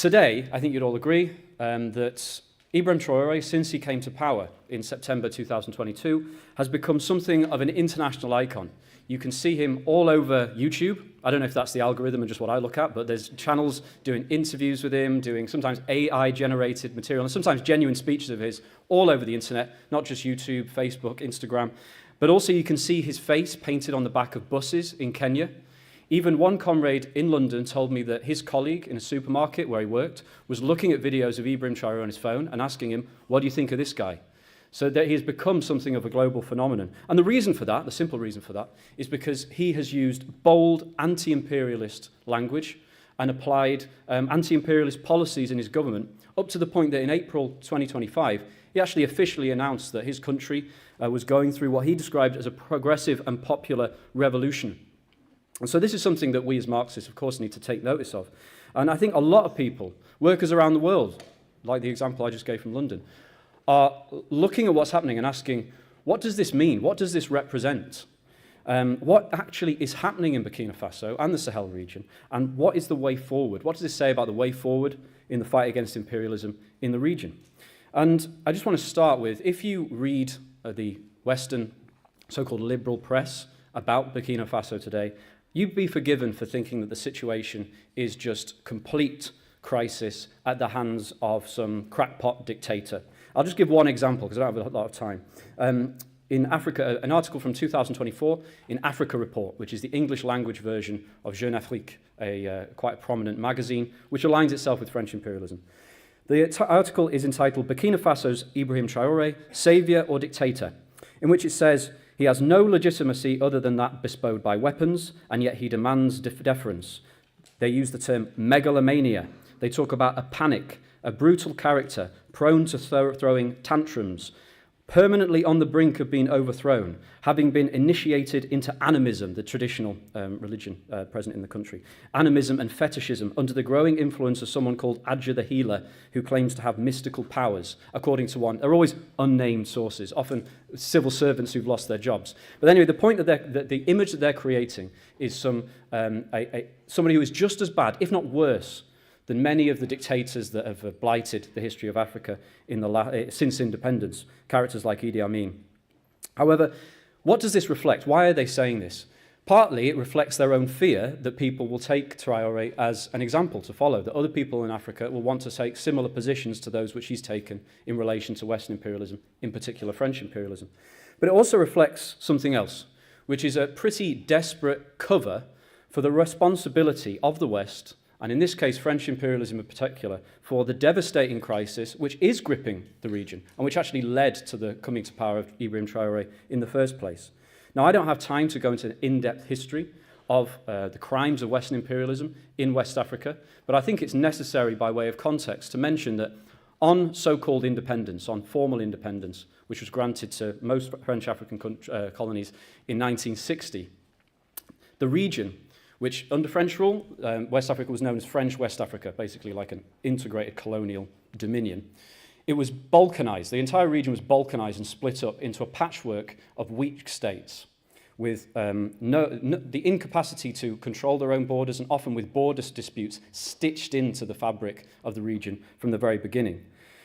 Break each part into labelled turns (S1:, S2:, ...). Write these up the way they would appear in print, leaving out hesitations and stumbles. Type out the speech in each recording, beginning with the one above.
S1: Today, I think you'd all agree that Ibrahim Traoré, since he came to power in September 2022, has become something of an international icon. You can see him all over YouTube. I don't know if that's the algorithm and just what I look at, but there's channels doing interviews with him, doing sometimes AI-generated material, and sometimes genuine speeches of his all over the internet, not just YouTube, Facebook, Instagram. But also you can see his face painted on the back of buses in Kenya. Even one comrade in London told me that his colleague in a supermarket where he worked was looking at videos of Ibrahim Traoré on his phone and asking him, what do you think of this guy? So that he has become something of a global phenomenon. And the reason for that, the simple reason for that, is because he has used bold anti-imperialist language and applied anti-imperialist policies in his government, up to the point that in April 2025, he actually officially announced that his country was going through what he described as a progressive and popular revolution. And so this is something that we as Marxists, of course, need to take notice of. And I think a lot of people, workers around the world, like the example I just gave from London, are looking at what's happening and asking, what does this mean? What does this represent? What actually is happening in Burkina Faso and the Sahel region? And what is the way forward? What does this say about the way forward in the fight against imperialism in the region? And I just want to start with, if you read the Western so-called liberal press about Burkina Faso today, you'd be forgiven for thinking that the situation is just complete crisis at the hands of some crackpot dictator. I'll just give one example because I don't have a lot of time. In Africa, an article from 2024 in Africa Report, which is the English language version of Jeune Afrique, a quite prominent magazine, which aligns itself with French imperialism. The article is entitled Burkina Faso's Ibrahim Traoré, Saviour or Dictator, in which it says, he has no legitimacy other than that bestowed by weapons, and yet he demands deference. They use the term megalomania. They talk about a panic, a brutal character, prone to throwing tantrums, permanently on the brink of being overthrown, having been initiated into animism, the traditional religion present in the country. Animism and fetishism under the growing influence of someone called Adja the Healer, who claims to have mystical powers, according to one. They're always unnamed sources, often civil servants who've lost their jobs. But anyway, the point that the image that they're creating is somebody who is just as bad, if not worse, than many of the dictators that have blighted the history of Africa since independence, characters like Idi Amin. However, what does this reflect? Why are they saying this? Partly, it reflects their own fear that people will take Traoré as an example to follow, that other people in Africa will want to take similar positions to those which he's taken in relation to Western imperialism, in particular French imperialism. But it also reflects something else, which is a pretty desperate cover for the responsibility of the West, and in this case, French imperialism in particular, for the devastating crisis which is gripping the region and which actually led to the coming to power of Ibrahim Traoré in the first place. Now, I don't have time to go into an in-depth history of the crimes of Western imperialism in West Africa, but I think it's necessary by way of context to mention that on so-called independence, on formal independence, which was granted to most French African colonies in 1960, the region, which under French rule, West Africa was known as French West Africa, basically like an integrated colonial dominion. It was balkanized. The entire region was balkanized and split up into a patchwork of weak states with the incapacity to control their own borders and often with border disputes stitched into the fabric of the region from the very beginning.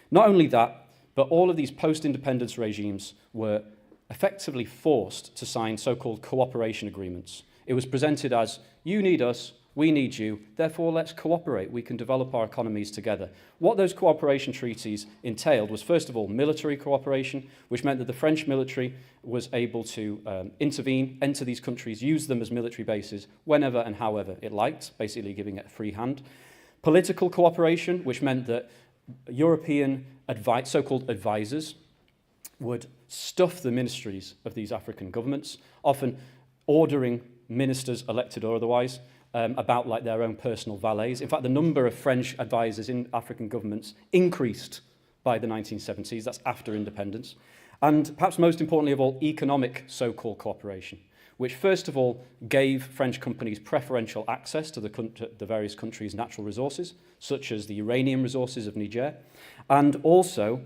S1: Not only that, but all of these post-independence regimes were effectively forced to sign so-called cooperation agreements. It was presented as, you need us, we need you, therefore let's cooperate, we can develop our economies together. What those cooperation treaties entailed was, first of all, military cooperation, which meant that the French military was able to intervene, enter these countries, use them as military bases whenever and however it liked, basically giving it a free hand. Political cooperation, which meant that European so-called advisors would stuff the ministries of these African governments, often ordering ministers, elected or otherwise, about like their own personal valets. In fact, the number of French advisors in African governments increased by the 1970s. That's after independence. And perhaps most importantly of all, economic so-called cooperation, which first of all gave French companies preferential access to the various countries' natural resources, such as the uranium resources of Niger, and also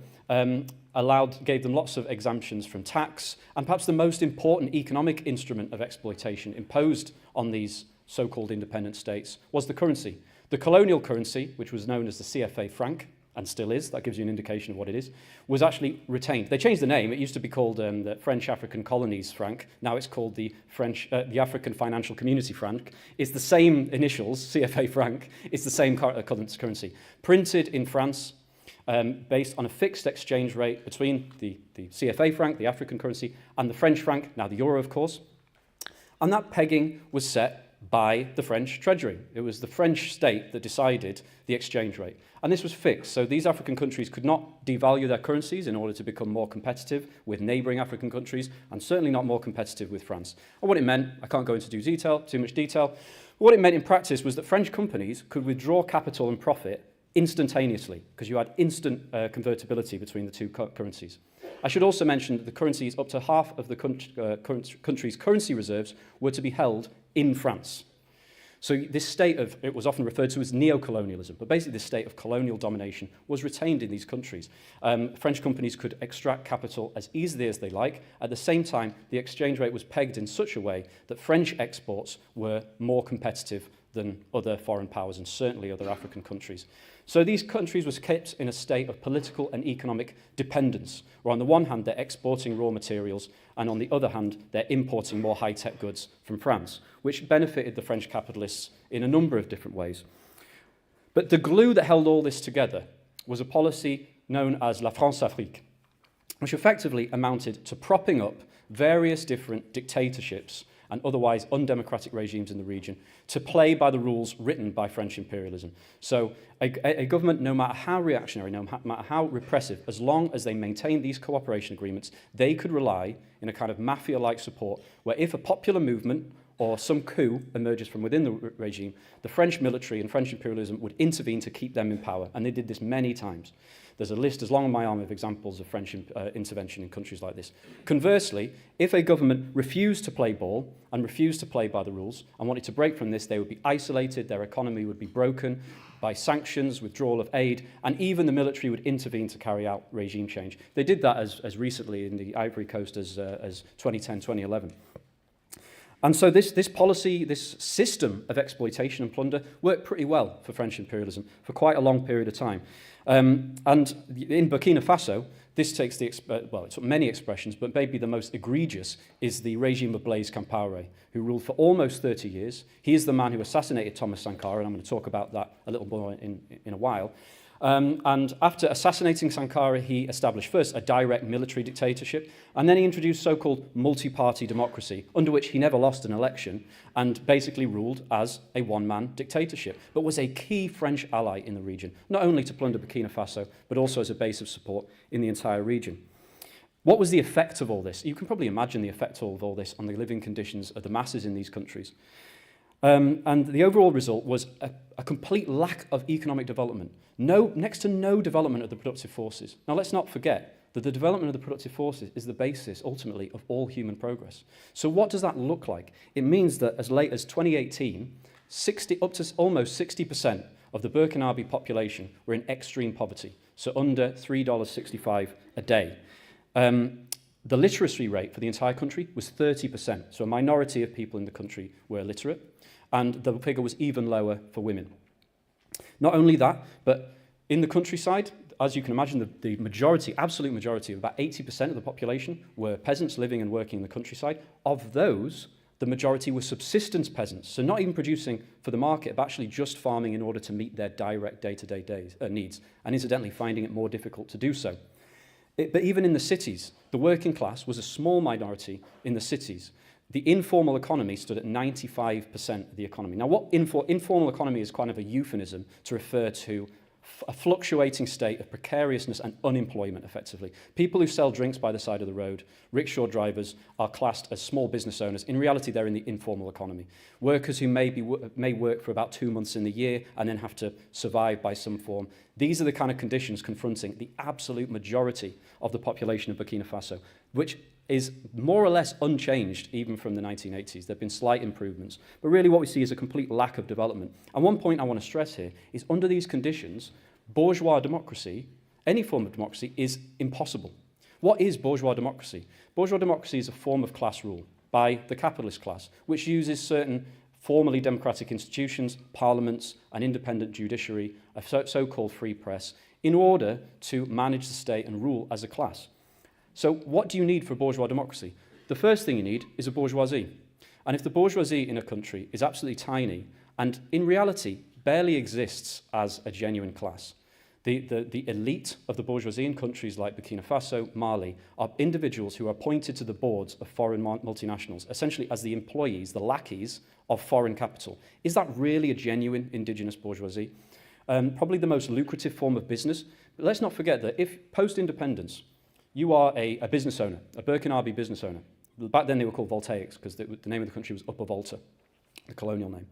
S1: gave them lots of exemptions from tax, and perhaps the most important economic instrument of exploitation imposed on these so-called independent states was the currency. The colonial currency, which was known as the CFA franc, and still is, that gives you an indication of what it is, was actually retained. They changed the name. It used to be called the French African Colonies franc. Now it's called the African Financial Community franc. It's the same initials, CFA franc. It's the same currency. Printed in France, based on a fixed exchange rate between the CFA franc, the African currency, and the French franc, now the euro, of course. And that pegging was set by the French Treasury. It was the French state that decided the exchange rate. And this was fixed, so these African countries could not devalue their currencies in order to become more competitive with neighbouring African countries, and certainly not more competitive with France. And what it meant, I can't go into too much detail, but what it meant in practice was that French companies could withdraw capital and profit instantaneously, because you had instant convertibility between the two currencies. I should also mention that the currencies, up to half of the country's currency reserves, were to be held in France. So this state of, it was often referred to as neo-colonialism, but basically this state of colonial domination was retained in these countries. French companies could extract capital as easily as they like. At the same time, the exchange rate was pegged in such a way that French exports were more competitive than other foreign powers and certainly other African countries. So these countries were kept in a state of political and economic dependence, where on the one hand they're exporting raw materials and on the other hand they're importing more high-tech goods from France, which benefited the French capitalists in a number of different ways. But the glue that held all this together was a policy known as La France-Afrique, which effectively amounted to propping up various different dictatorships and otherwise undemocratic regimes in the region to play by the rules written by French imperialism. So a government, no matter how reactionary, no matter how repressive, as long as they maintained these cooperation agreements, they could rely in a kind of mafia-like support where if a popular movement or some coup emerges from within the regime, the French military and French imperialism would intervene to keep them in power, and they did this many times. There's a list as long as my arm of examples of French intervention in countries like this. Conversely, if a government refused to play ball and refused to play by the rules and wanted to break from this, they would be isolated, their economy would be broken by sanctions, withdrawal of aid, and even the military would intervene to carry out regime change. They did that as recently in the Ivory Coast as 2010, 2011. And so this policy, this system of exploitation and plunder worked pretty well for French imperialism for quite a long period of time. And in Burkina Faso, this takes it's many expressions, but maybe the most egregious is the regime of Blaise Compaoré, who ruled for almost 30 years. He is the man who assassinated Thomas Sankara, and I'm going to talk about that a little more in a while. And after assassinating Sankara, he established first a direct military dictatorship, and then he introduced so-called multi-party democracy, under which he never lost an election, and basically ruled as a one-man dictatorship, but was a key French ally in the region, not only to plunder Burkina Faso, but also as a base of support in the entire region. What was the effect of all this? You can probably imagine the effect of all this on the living conditions of the masses in these countries. And the overall result was a complete lack of economic development. Next to no development of the productive forces. Now, let's not forget that the development of the productive forces is the basis, ultimately, of all human progress. So what does that look like? It means that as late as 2018, up to almost 60% of the Burkinabe population were in extreme poverty, so under $3.65 a day. The literacy rate for the entire country was 30%, so a minority of people in the country were illiterate, and the figure was even lower for women. Not only that, but in the countryside, as you can imagine, the majority, absolute majority of about 80% of the population were peasants living and working in the countryside. Of those, the majority were subsistence peasants, so not even producing for the market, but actually just farming in order to meet their direct day-to-day needs, and incidentally finding it more difficult to do so. But even in the cities, the working class was a small minority in the cities. The informal economy stood at 95% of the economy. Now, what informal economy is kind of a euphemism to refer to a fluctuating state of precariousness and unemployment, effectively. People who sell drinks by the side of the road, rickshaw drivers, are classed as small business owners. In reality, they're in the informal economy. Workers who may work for about 2 months in the year and then have to survive by some form. These are the kind of conditions confronting the absolute majority of the population of Burkina Faso, which is more or less unchanged even from the 1980s. There have been slight improvements, but really what we see is a complete lack of development. And one point I want to stress here is under these conditions, bourgeois democracy, any form of democracy, is impossible. What is bourgeois democracy? Bourgeois democracy is a form of class rule by the capitalist class, which uses certain formally democratic institutions, parliaments, an independent judiciary, a so-called free press, in order to manage the state and rule as a class. So what do you need for a bourgeois democracy? The first thing you need is a bourgeoisie. And if the bourgeoisie in a country is absolutely tiny and in reality barely exists as a genuine class, the elite of the bourgeoisie in countries like Burkina Faso, Mali, are individuals who are appointed to the boards of foreign multinationals, essentially as the employees, the lackeys of foreign capital. Is that really a genuine indigenous bourgeoisie? Probably the most lucrative form of business. But let's not forget that if post-independence, you are a business owner, a Burkinabe business owner. Back then they were called Voltaics because the name of the country was Upper Volta, the colonial name.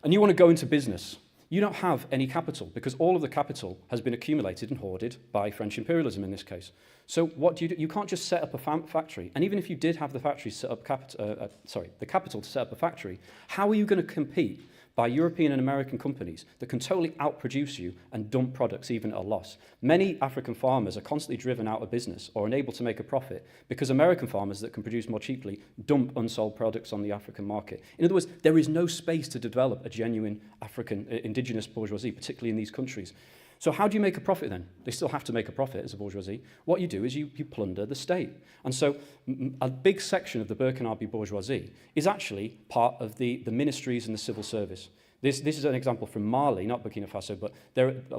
S1: And you want to go into business. You don't have any capital because all of the capital has been accumulated and hoarded by French imperialism in this case. So what do? You can't just set up a factory. And even if you did have the factory set up the capital to set up a factory, how are you going to compete by European and American companies that can totally outproduce you and dump products even at a loss? Many African farmers are constantly driven out of business or unable to make a profit because American farmers that can produce more cheaply dump unsold products on the African market. In other words, there is no space to develop a genuine African indigenous bourgeoisie, particularly in these countries. So how do you make a profit then? They still have to make a profit as a bourgeoisie. What you do is you plunder the state. And so a big section of the Burkinabe bourgeoisie is actually part of the ministries and the civil service. This is an example from Mali, not Burkina Faso, but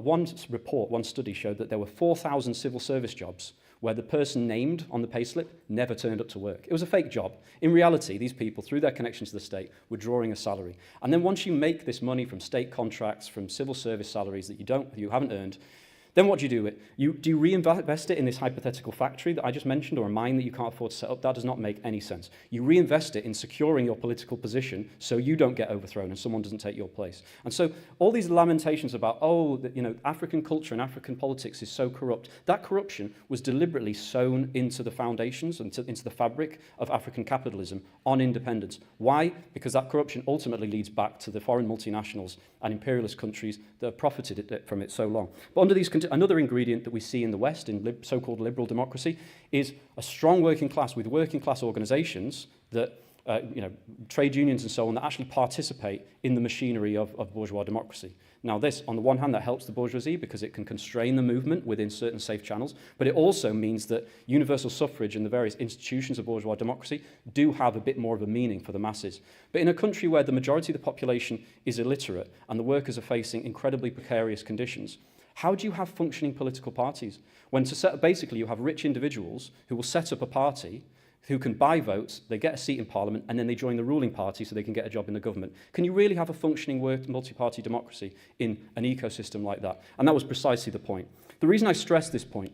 S1: one study showed that there were 4,000 civil service jobs where the person named on the payslip never turned up to work. It was a fake job. In reality, these people, through their connection to the state, were drawing a salary. And then once you make this money from state contracts, from civil service salaries that you haven't earned, then what do you do with it? Do you reinvest it in this hypothetical factory that I just mentioned, or a mine that you can't afford to set up? That does not make any sense. You reinvest it in securing your political position so you don't get overthrown and someone doesn't take your place. And so all these lamentations about, African culture and African politics is so corrupt, that corruption was deliberately sown into the foundations, into the fabric of African capitalism on independence. Why? Because that corruption ultimately leads back to the foreign multinationals and imperialist countries that have profited from it so long. But under these another ingredient that we see in the West, in so-called liberal democracy, is a strong working class with working class organizations that, trade unions and so on, that actually participate in the machinery of bourgeois democracy. Now this, on the one hand, that helps the bourgeoisie because it can constrain the movement within certain safe channels, but it also means that universal suffrage and the various institutions of bourgeois democracy do have a bit more of a meaning for the masses. But in a country where the majority of the population is illiterate and the workers are facing incredibly precarious conditions, how do you have functioning political parties? When basically you have rich individuals who will set up a party, who can buy votes, they get a seat in parliament, and then they join the ruling party so they can get a job in the government. Can you really have a functioning multi-party democracy in an ecosystem like that? And that was precisely the point. The reason I stress this point,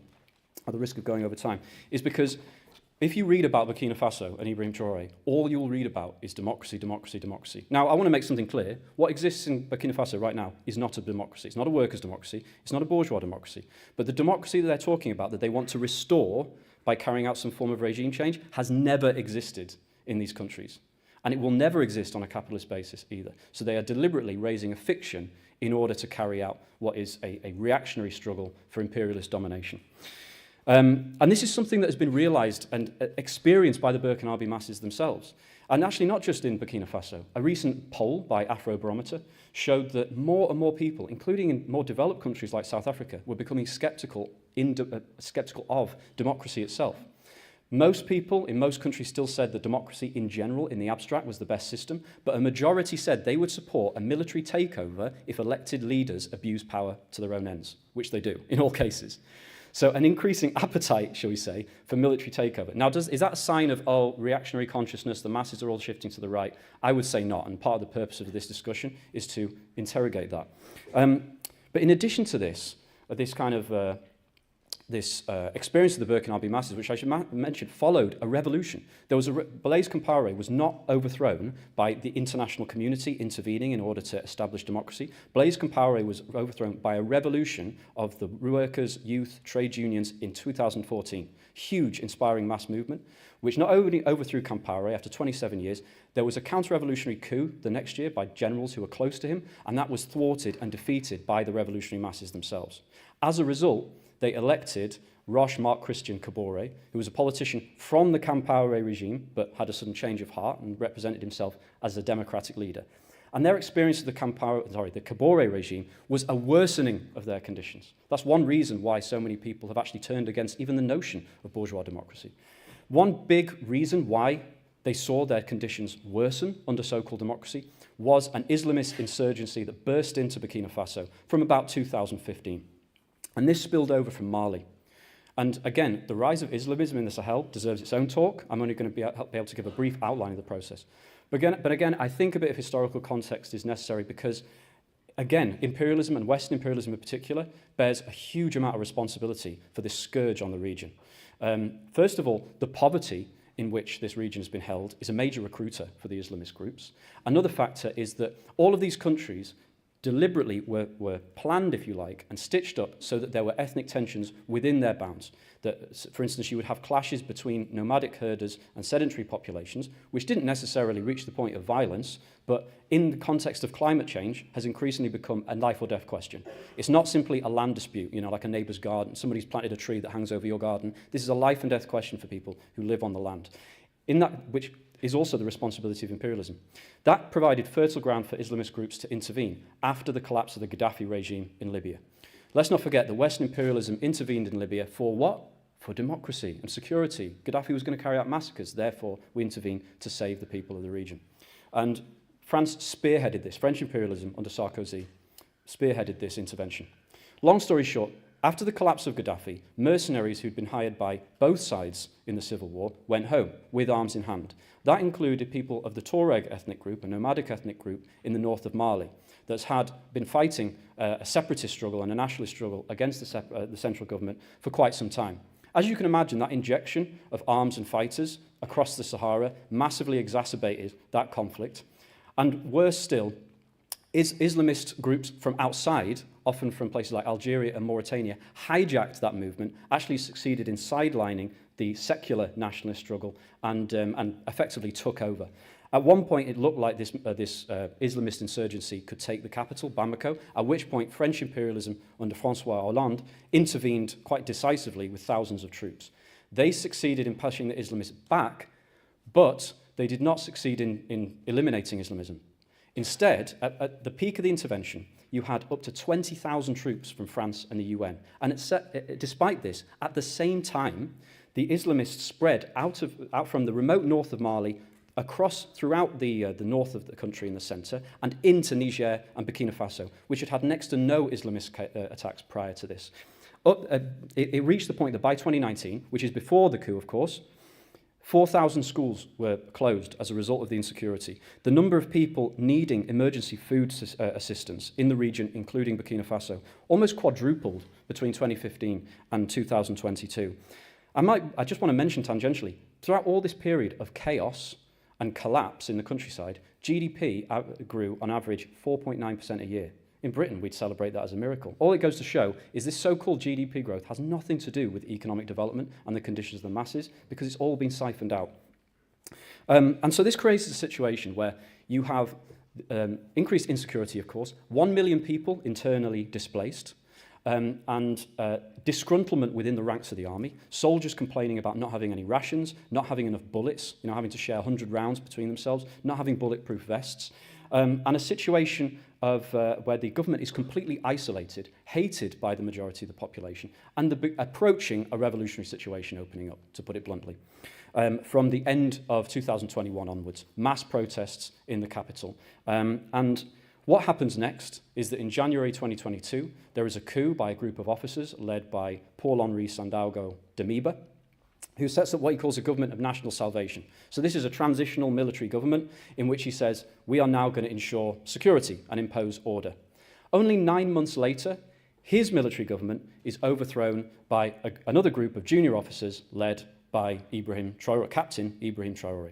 S1: at the risk of going over time, is because if you read about Burkina Faso and Ibrahim Traoré, all you'll read about is democracy, democracy, democracy. Now, I want to make something clear. What exists in Burkina Faso right now is not a democracy. It's not a workers' democracy. It's not a bourgeois democracy. But the democracy that they're talking about, that they want to restore by carrying out some form of regime change, has never existed in these countries. And it will never exist on a capitalist basis either. So they are deliberately raising a fiction in order to carry out what is a reactionary struggle for imperialist domination. And this is something that has been realized and experienced by the Burkinabe masses themselves. And actually not just in Burkina Faso. A recent poll by Afrobarometer showed that more and more people, including in more developed countries like South Africa, were becoming skeptical of democracy itself. Most people in most countries still said that democracy in general, in the abstract, was the best system, but a majority said they would support a military takeover if elected leaders abuse power to their own ends, which they do in all cases. So an increasing appetite, shall we say, for military takeover. Now, is that a sign of, reactionary consciousness, the masses are all shifting to the right? I would say not, and part of the purpose of this discussion is to interrogate that. But in addition to this kind of experience of the Burkinabe masses, which I should mention, followed a revolution. Blaise Compaoré was not overthrown by the international community intervening in order to establish democracy. Blaise Compaoré was overthrown by a revolution of the workers, youth, trade unions in 2014. Huge, inspiring mass movement, which not only overthrew Compaoré after 27 years, there was a counter-revolutionary coup the next year by generals who were close to him, and that was thwarted and defeated by the revolutionary masses themselves. As a result, they elected Roch Marc Christian Kabore, who was a politician from the Compaoré regime, but had a sudden change of heart and represented himself as a democratic leader. And their experience of the Kabore regime was a worsening of their conditions. That's one reason why so many people have actually turned against even the notion of bourgeois democracy. One big reason why they saw their conditions worsen under so-called democracy was an Islamist insurgency that burst into Burkina Faso from about 2015. And this spilled over from Mali. And again, the rise of Islamism in the Sahel deserves its own talk. I'm only going to be able to give a brief outline of the process. But again, I think a bit of historical context is necessary because, again, imperialism, and Western imperialism in particular, bears a huge amount of responsibility for this scourge on the region. First of all, the poverty in which this region has been held is a major recruiter for the Islamist groups. Another factor is that all of these countries deliberately were planned, if you like, and stitched up so that there were ethnic tensions within their bounds. That, for instance, you would have clashes between nomadic herders and sedentary populations, which didn't necessarily reach the point of violence, but in the context of climate change has increasingly become a life or death question. It's not simply a land dispute, you know, like a neighbour's garden. Somebody's planted a tree that hangs over your garden. This is a life and death question for people who live on the land. In that, which is also the responsibility of imperialism. That provided fertile ground for Islamist groups to intervene after the collapse of the Gaddafi regime in Libya. Let's not forget that Western imperialism intervened in Libya for what? For democracy and security. Gaddafi was going to carry out massacres, therefore we intervened to save the people of the region. And France spearheaded this, French imperialism under Sarkozy spearheaded this intervention. Long story short, after the collapse of Gaddafi, mercenaries who'd been hired by both sides in the civil war went home with arms in hand. That included people of the Tuareg ethnic group, a nomadic ethnic group in the north of Mali, that's had been fighting a separatist struggle and a nationalist struggle against the central government for quite some time. As you can imagine, that injection of arms and fighters across the Sahara massively exacerbated that conflict. And worse still, Islamist groups from outside, often from places like Algeria and Mauritania, hijacked that movement, actually succeeded in sidelining the secular nationalist struggle and effectively took over. At one point, it looked like this Islamist insurgency could take the capital, Bamako, at which point French imperialism under François Hollande intervened quite decisively with thousands of troops. They succeeded in pushing the Islamists back, but they did not succeed in eliminating Islamism. Instead, at the peak of the intervention, you had up to 20,000 troops from France and the UN. And despite this, at the same time, the Islamists spread out from the remote north of Mali throughout the north of the country in the centre and into Niger and Burkina Faso, which had next to no Islamist attacks prior to this. It reached the point that by 2019, which is before the coup, of course, 4,000 schools were closed as a result of the insecurity. The number of people needing emergency food assistance in the region, including Burkina Faso, almost quadrupled between 2015 and 2022. I just want to mention tangentially, throughout all this period of chaos and collapse in the countryside, GDP grew on average 4.9% a year. In Britain, we'd celebrate that as a miracle. All it goes to show is this so-called GDP growth has nothing to do with economic development and the conditions of the masses, because it's all been siphoned out. And so this creates a situation where you have increased insecurity, of course, 1 million people internally displaced, and disgruntlement within the ranks of the army, soldiers complaining about not having any rations, not having enough bullets, having to share 100 rounds between themselves, not having bulletproof vests, and a situation of where the government is completely isolated, hated by the majority of the population, and approaching a revolutionary situation opening up, to put it bluntly. From the end of 2021 onwards, mass protests in the capital. And what happens next is that in January 2022, there is a coup by a group of officers led by Paul-Henri Sandaogo Damiba, who sets up what he calls a government of national salvation. So this is a transitional military government in which he says, we are now going to ensure security and impose order. Only 9 months later, his military government is overthrown by another group of junior officers led by Ibrahim Traoré, Captain Ibrahim Traoré,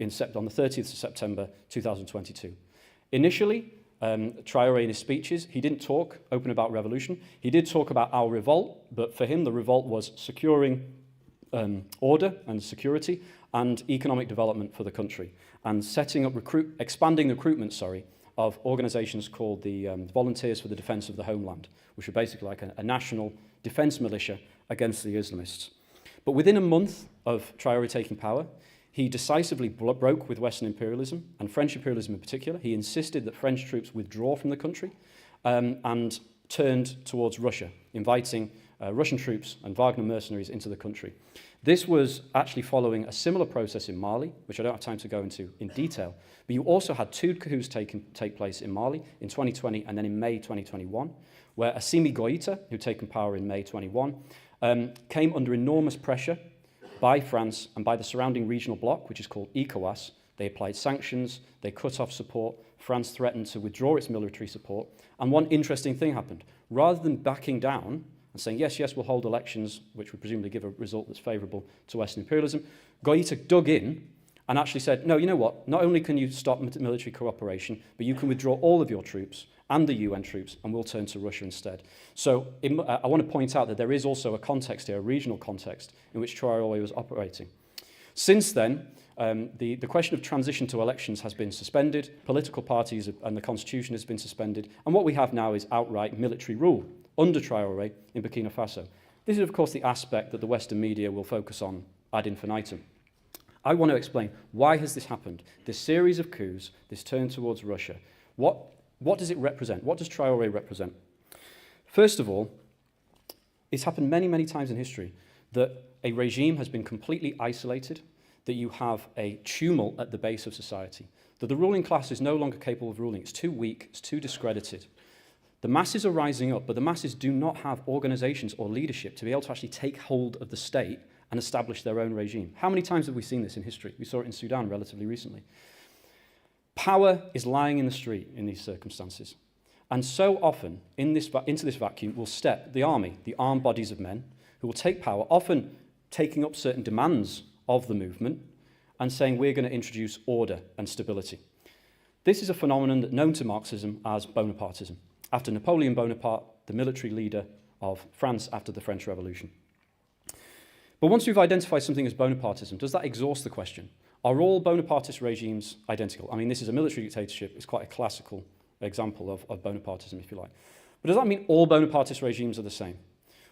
S1: on the 30th of September 2022. Initially, Traoré in his speeches, he didn't talk open about revolution. He did talk about our revolt, but for him the revolt was securing order and security and economic development for the country, and setting up expanding recruitment, of organizations called the Volunteers for the Defense of the Homeland, which were basically like a national defense militia against the Islamists. But within a month of Traoré taking power, he decisively broke with Western imperialism, and French imperialism in particular. He insisted that French troops withdraw from the country and turned towards Russia, inviting Russian troops and Wagner mercenaries into the country. This was actually following a similar process in Mali, which I don't have time to go into in detail, but you also had two coups take place in Mali in 2020 and then in May 2021, where Assimi Goïta, who'd taken power in May 21, came under enormous pressure by France and by the surrounding regional bloc, which is called ECOWAS. They applied sanctions, they cut off support, France threatened to withdraw its military support, and one interesting thing happened. Rather than backing down and saying, yes, we'll hold elections, which would presumably give a result that's favourable to Western imperialism, Goïta dug in and actually said, no, you know what, not only can you stop military cooperation, but you can withdraw all of your troops and the UN troops, and we'll turn to Russia instead. So I want to point out that there is also a context here, a regional context, in which Traoré was operating. Since then, the question of transition to elections has been suspended, political parties and the constitution has been suspended, and what we have now is outright military rule under Traoré in Burkina Faso. This is, of course, the aspect that the Western media will focus on ad infinitum. I want to explain, why has this happened? This series of coups, this turn towards Russia, what does it represent? What does Traoré represent? First of all, it's happened many, many times in history that a regime has been completely isolated, that you have a tumult at the base of society, that the ruling class is no longer capable of ruling. It's too weak, it's too discredited. The masses are rising up, but the masses do not have organizations or leadership to be able to actually take hold of the state and establish their own regime. How many times have we seen this in history? We saw it in Sudan relatively recently. Power is lying in the street in these circumstances. And so often, into this vacuum will step the army, the armed bodies of men, who will take power, often taking up certain demands of the movement and saying, we're going to introduce order and stability. This is a phenomenon that known to Marxism as Bonapartism, after Napoleon Bonaparte, the military leader of France after the French Revolution. But once we've identified something as Bonapartism, does that exhaust the question? Are all Bonapartist regimes identical? I mean, this is a military dictatorship. It's quite a classical example of Bonapartism, if you like. But does that mean all Bonapartist regimes are the same?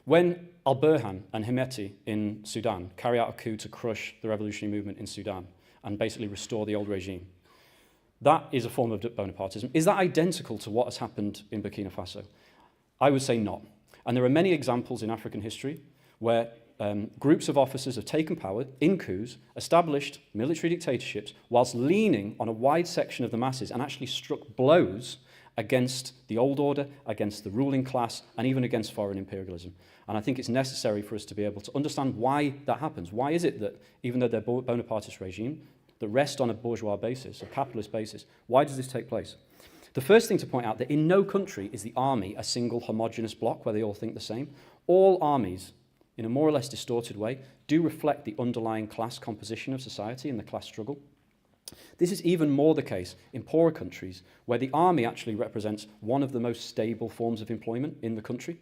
S1: When Al-Burhan and Hemeti in Sudan carry out a coup to crush the revolutionary movement in Sudan and basically restore the old regime, that is a form of Bonapartism. Is that identical to what has happened in Burkina Faso? I would say not. And there are many examples in African history where groups of officers have taken power in coups, established military dictatorships, whilst leaning on a wide section of the masses and actually struck blows against the old order, against the ruling class, and even against foreign imperialism. And I think it's necessary for us to be able to understand why that happens. Why is it that, even though they're Bonapartist regime, that rest on a bourgeois basis, a capitalist basis, why does this take place? The first thing to point out that in no country is the army a single homogenous bloc where they all think the same. All armies, in a more or less distorted way, do reflect the underlying class composition of society and the class struggle. This is even more the case in poorer countries, where the army actually represents one of the most stable forms of employment in the country.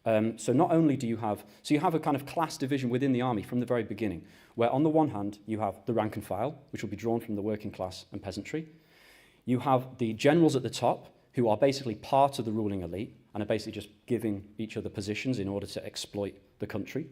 S1: So not only do you have a kind of class division within the army from the very beginning, where on the one hand you have the rank and file, which will be drawn from the working class and peasantry. You have the generals at the top, who are basically part of the ruling elite and are basically just giving each other positions in order to exploit the country.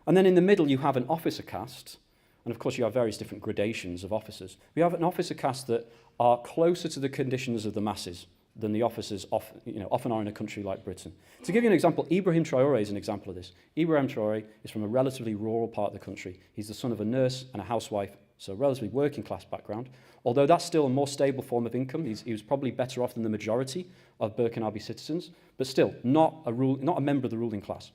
S1: And then in the middle you have an officer caste, and of course you have various different gradations of officers. We have an officer caste that are closer to the conditions of the masses than the officers often are in a country like Britain. To give you an example, Ibrahim Traoré is an example of this. Ibrahim Traoré is from a relatively rural part of the country. He's the son of a nurse and a housewife, so a relatively working class background. Although that's still a more stable form of income, he was probably better off than the majority of Burkinabe citizens, but still not a member of the ruling class.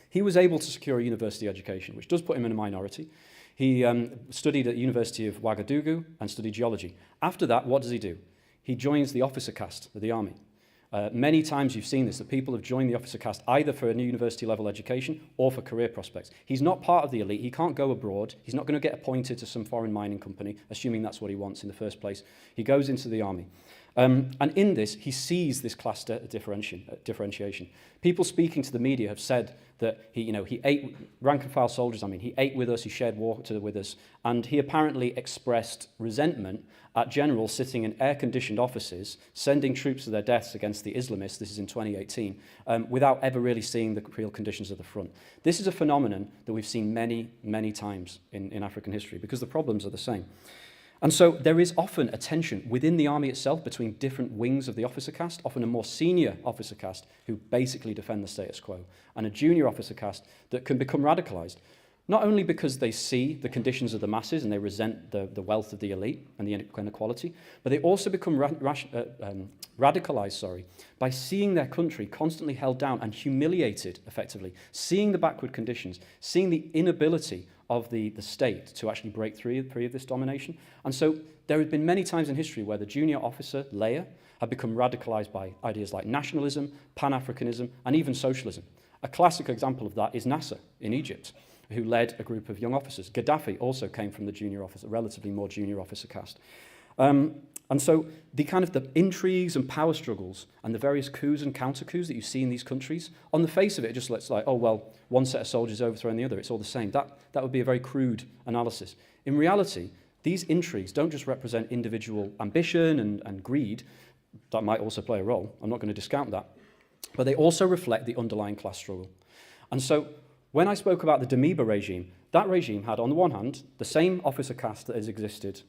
S1: He was able to secure a university education, which does put him in a minority. He studied at the University of Ouagadougou and studied geology. After that, what does he do? He joins the officer caste of the army. Many times you've seen this, that people have joined the officer caste either for a university level education or for career prospects. He's not part of the elite, he can't go abroad, he's not going to get appointed to some foreign mining company, assuming that's what he wants in the first place. He goes into the army. And in this, he sees this class differentiation. People speaking to the media have said that he ate, rank and file soldiers, he ate with us, he shared water with us, and he apparently expressed resentment at generals sitting in air-conditioned offices, sending troops to their deaths against the Islamists, this is in 2018, without ever really seeing the real conditions of the front. This is a phenomenon that we've seen many, many times in African history, because the problems are the same. And so there is often a tension within the army itself between different wings of the officer caste, often a more senior officer caste who basically defend the status quo, and a junior officer caste that can become radicalized, not only because they see the conditions of the masses and they resent the wealth of the elite and the inequality, but they also become radicalized by seeing their country constantly held down and humiliated, effectively, seeing the backward conditions, seeing the inability of the state to actually break free of this domination. And so there have been many times in history where the junior officer layer have become radicalized by ideas like nationalism, Pan-Africanism, and even socialism. A classic example of that is Nasser in Egypt, who led a group of young officers. Gaddafi also came from the junior officer, relatively more junior officer caste. And so the intrigues and power struggles and the various coups and counter-coups that you see in these countries, on the face of it, it just looks like, oh, well, one set of soldiers overthrowing the other, it's all the same. That would be a very crude analysis. In reality, these intrigues don't just represent individual ambition and greed. That might also play a role. I'm not going to discount that. But they also reflect the underlying class struggle. And so when I spoke about the Damiba regime, that regime had, on the one hand, the same officer caste that has existed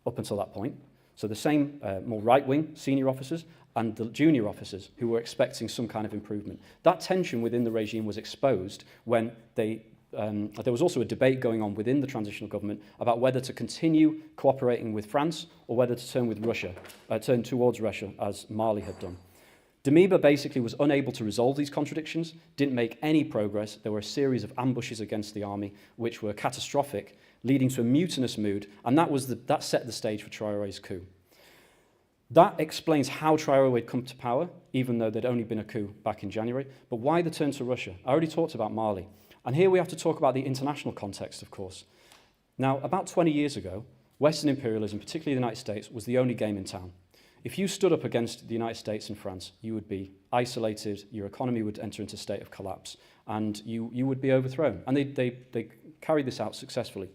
S1: up until that point, so the same more right-wing senior officers and the junior officers who were expecting some kind of improvement. That tension within the regime was exposed when there was also a debate going on within the transitional government about whether to continue cooperating with France or whether to turn towards Russia, as Mali had done. Damiba basically was unable to resolve these contradictions, didn't make any progress. There were a series of ambushes against the army, which were catastrophic, leading to a mutinous mood, and that set the stage for Traoré's coup. That explains how Traoré had come to power, even though there'd only been a coup back in January, but why the turn to Russia? I already talked about Mali, and here we have to talk about the international context, of course. Now, about 20 years ago, Western imperialism, particularly the United States, was the only game in town. If you stood up against the United States and France, you would be isolated, your economy would enter into a state of collapse, and you would be overthrown. And they carried this out successfully.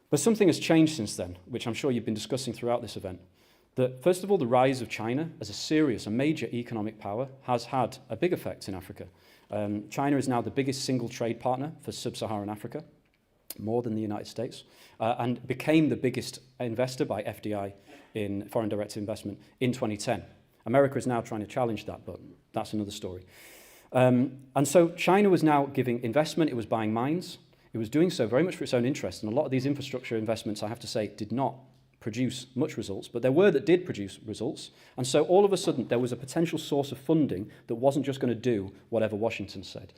S1: But something has changed since then, which I'm sure you've been discussing throughout this event. That, first of all, the rise of China as a major economic power has had a big effect in Africa. China is now the biggest single trade partner for sub-Saharan Africa, more than the United States, and became the biggest investor by FDI in foreign direct investment in 2010. America is now trying to challenge that, but that's another story. And so China was now giving investment, it was buying mines, it was doing so very much for its own interest, and a lot of these infrastructure investments, I have to say, did not produce much results, but there were that did produce results, and so all of a sudden there was a potential source of funding that wasn't just going to do whatever Washington said.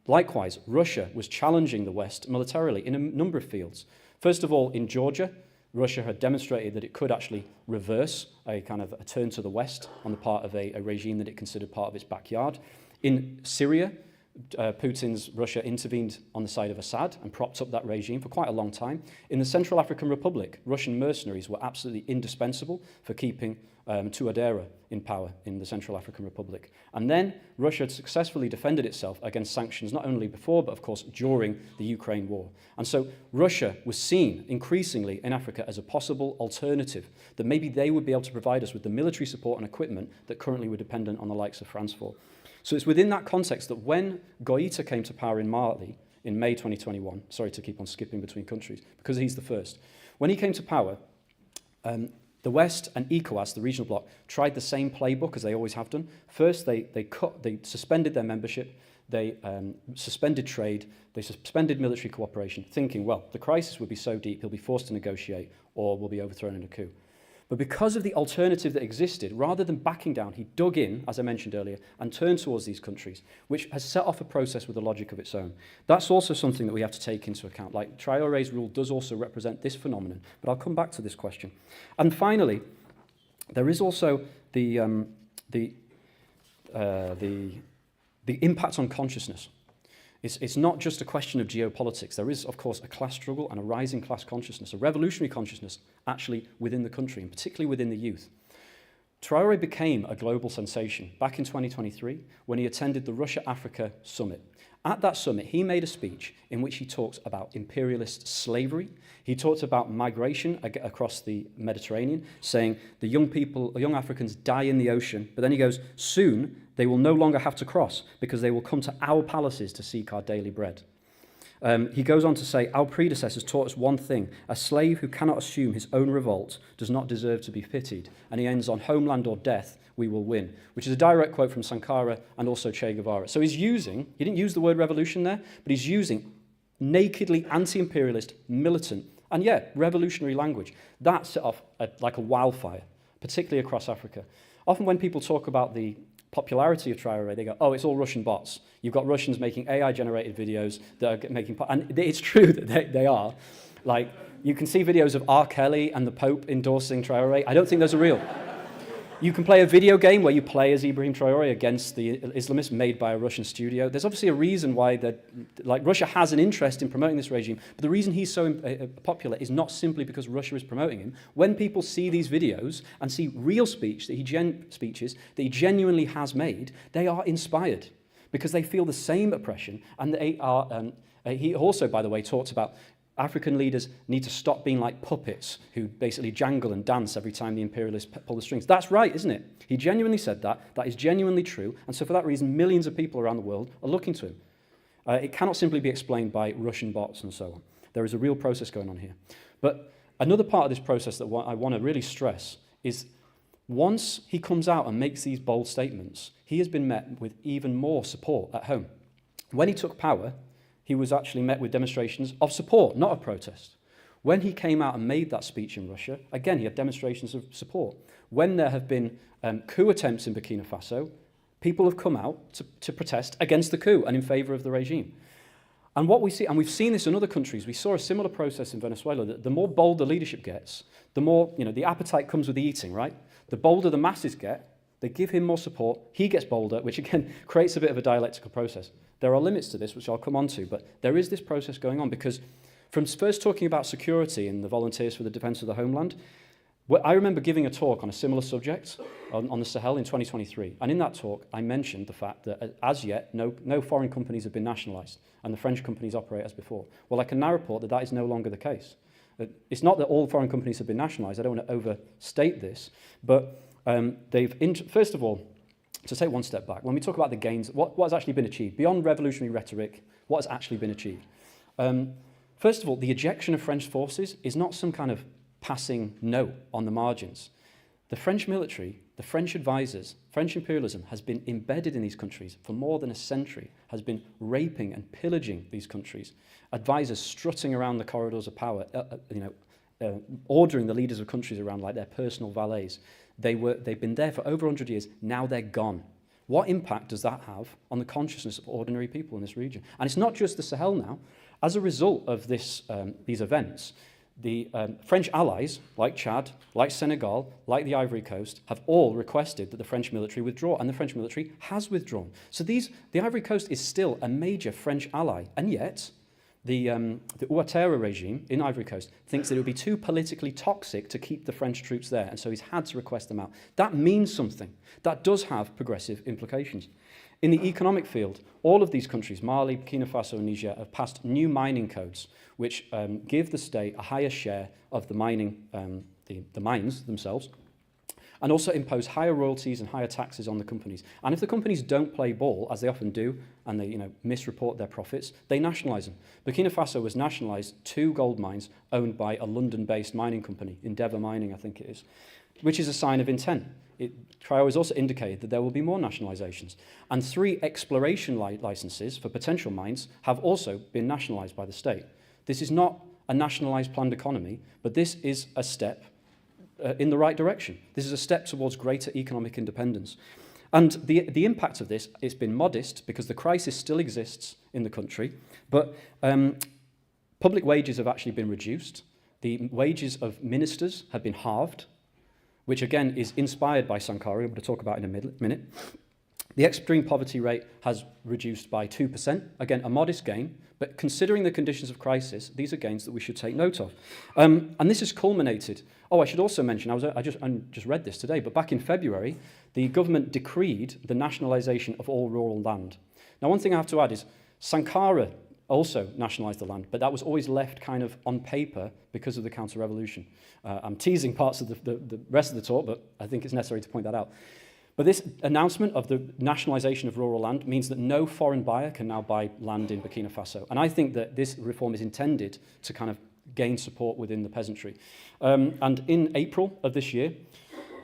S1: Likewise, Russia was challenging the West militarily in a number of fields. First of all, in Georgia, Russia had demonstrated that it could actually reverse a turn to the West on the part of a regime that it considered part of its backyard. In Syria, Putin's Russia intervened on the side of Assad and propped up that regime for quite a long time. In the Central African Republic, Russian mercenaries were absolutely indispensable for keeping Touadéra in power in the Central African Republic. And then Russia had successfully defended itself against sanctions not only before, but of course during the Ukraine war. And so Russia was seen increasingly in Africa as a possible alternative, that maybe they would be able to provide us with the military support and equipment that currently were dependent on the likes of France for. So it's within that context that when Goïta came to power in Mali in May 2021, sorry to keep on skipping between countries, because he's the first, when he came to power, the West and ECOWAS, the regional bloc, tried the same playbook as they always have done. First, they suspended their membership, they suspended trade, they suspended military cooperation, thinking, well, the crisis would be so deep, he'll be forced to negotiate or will be overthrown in a coup. But because of the alternative that existed, rather than backing down, he dug in, as I mentioned earlier, and turned towards these countries, which has set off a process with a logic of its own. That's also something that we have to take into account. Like Traoré's rule does also represent this phenomenon, but I'll come back to this question. And finally, there is also the impact on consciousness. It's not just a question of geopolitics. There is, of course, a class struggle and a rising class consciousness, a revolutionary consciousness actually within the country, and particularly within the youth. Traoré became a global sensation back in 2023 when he attended the Russia-Africa Summit. At that summit, he made a speech in which he talked about imperialist slavery. He talked about migration across the Mediterranean, saying the young Africans die in the ocean, but then he goes, soon they will no longer have to cross because they will come to our palaces to seek our daily bread. He goes on to say, our predecessors taught us one thing: a slave who cannot assume his own revolt does not deserve to be pitied. And he ends on, homeland or death, we will win, which is a direct quote from Sankara and also Che Guevara. So he didn't use the word revolution there, but he's using nakedly anti-imperialist, militant, and revolutionary language. That set off like a wildfire, particularly across Africa. Often when people talk about the popularity of Traoré, they go, oh, it's all Russian bots. You've got Russians making AI-generated videos that are making... And it's true that they are. Like, you can see videos of R. Kelly and the Pope endorsing Traoré. I don't think those are real. You can play a video game where you play as Ibrahim Traoré against the Islamists made by a Russian studio. There's obviously a reason why Russia has an interest in promoting this regime, but the reason he's so popular is not simply because Russia is promoting him. When people see these videos and see real speeches that he genuinely has made, they are inspired because they feel the same oppression, and they are. He also, by the way, talks about African leaders need to stop being like puppets who basically jangle and dance every time the imperialists pull the strings. That's right, isn't it? He genuinely said that. That is genuinely true. And so for that reason, millions of people around the world are looking to him. It cannot simply be explained by Russian bots and so on. There is a real process going on here. But another part of this process that I want to really stress is once he comes out and makes these bold statements, he has been met with even more support at home. When he took power, he was actually met with demonstrations of support, not of protest. When he came out and made that speech in Russia, again, he had demonstrations of support. When there have been coup attempts in Burkina Faso, people have come out to protest against the coup and in favor of the regime. And what we see, and we've seen this in other countries, we saw a similar process in Venezuela, that the more bold the leadership gets, the more, the appetite comes with the eating, right? The bolder the masses get, they give him more support, he gets bolder, which again creates a bit of a dialectical process. There are limits to this, which I'll come on to, but there is this process going on because from first talking about security and the Volunteers for the Defence of the Homeland, I remember giving a talk on a similar subject on the Sahel in 2023, and in that talk I mentioned the fact that as yet no foreign companies have been nationalised and the French companies operate as before. Well, I can now report that is no longer the case. It's not that all foreign companies have been nationalised, I don't want to overstate this, but first of all, to take one step back, when we talk about the gains, what has actually been achieved, beyond revolutionary rhetoric, what has actually been achieved? First of all, the ejection of French forces is not some kind of passing note on the margins. The French military, the French advisors, French imperialism has been embedded in these countries for more than a century, has been raping and pillaging these countries. Advisors strutting around the corridors of power, ordering the leaders of countries around like their personal valets. They've been there for over 100 years, now they're gone. What impact does that have on the consciousness of ordinary people in this region? And it's not just the Sahel now. As a result of these events, the French allies, like Chad, like Senegal, like the Ivory Coast, have all requested that the French military withdraw, and the French military has withdrawn. So the Ivory Coast is still a major French ally, and yet the Ouattara regime in Ivory Coast thinks that it would be too politically toxic to keep the French troops there, and so he's had to request them out. That means something. That does have progressive implications. In the economic field, all of these countries, Mali, Burkina Faso and Niger, have passed new mining codes which give the state a higher share of the mining, the mines themselves, and also impose higher royalties and higher taxes on the companies. And if the companies don't play ball, as they often do, and they misreport their profits, they nationalise them. Burkina Faso was nationalised 2 gold mines owned by a London-based mining company, Endeavour Mining, I think it is, which is a sign of intent. Traoré has also indicated that there will be more nationalisations. And 3 exploration licences for potential mines have also been nationalised by the state. This is not a nationalised planned economy, but this is a step in the right direction. This is a step towards greater economic independence. And the impact of this, it's been modest because the crisis still exists in the country, but public wages have actually been reduced. The wages of ministers have been halved, which again is inspired by Sankara, we're going to talk about in a minute. The extreme poverty rate has reduced by 2%. Again, a modest gain, but considering the conditions of crisis, these are gains that we should take note of. And this has culminated. Oh, I should also mention, I just read this today, but back in February, the government decreed the nationalisation of all rural land. Now, one thing I have to add is Sankara also nationalised the land, but that was always left kind of on paper because of the counter-revolution. I'm teasing parts of the rest of the talk, but I think it's necessary to point that out. But this announcement of the nationalisation of rural land means that no foreign buyer can now buy land in Burkina Faso. And I think that this reform is intended to kind of gain support within the peasantry. And in April of this year,